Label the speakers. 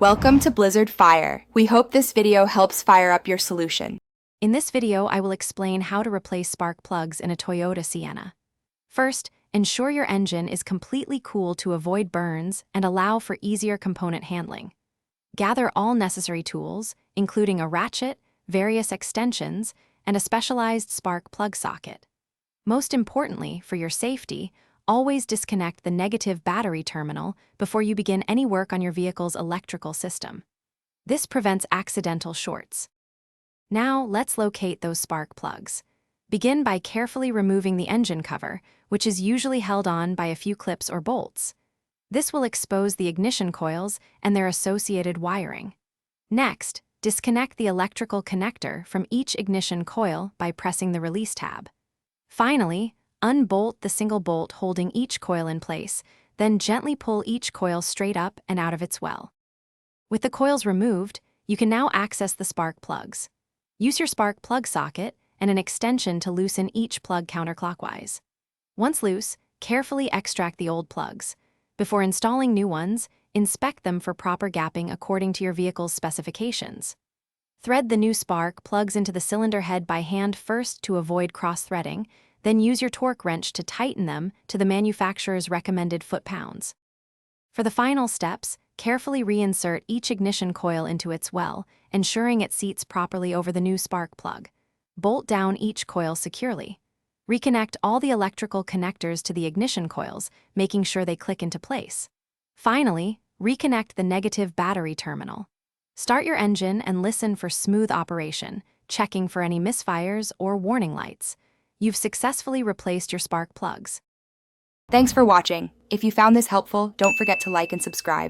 Speaker 1: Welcome to Blizzard Fire. We hope this video helps fire up your solution.
Speaker 2: In this video, I will explain how to replace spark plugs in a Toyota Sienna. First, ensure your engine is completely cool to avoid burns and allow for easier component handling. Gather all necessary tools, including a ratchet, various extensions, and a specialized spark plug socket. Most importantly, for your safety, always disconnect the negative battery terminal before you begin any work on your vehicle's electrical system. This prevents accidental shorts. Now, let's locate those spark plugs. Begin by carefully removing the engine cover, which is usually held on by a few clips or bolts. This will expose the ignition coils and their associated wiring. Next, disconnect the electrical connector from each ignition coil by pressing the release tab. Finally, unbolt the single bolt holding each coil in place, then gently pull each coil straight up and out of its well. With the coils removed, you can now access the spark plugs. Use your spark plug socket and an extension to loosen each plug counterclockwise. Once loose, carefully extract the old plugs. Before installing new ones, inspect them for proper gapping according to your vehicle's specifications. Thread the new spark plugs into the cylinder head by hand first to avoid cross-threading, then use your torque wrench to tighten them to the manufacturer's recommended foot-pounds. For the final steps, carefully reinsert each ignition coil into its well, ensuring it seats properly over the new spark plug. Bolt down each coil securely. Reconnect all the electrical connectors to the ignition coils, making sure they click into place. Finally, reconnect the negative battery terminal. Start your engine and listen for smooth operation, checking for any misfires or warning lights. You've successfully replaced your spark plugs.
Speaker 1: Thanks for watching. If you found this helpful, don't forget to like and subscribe.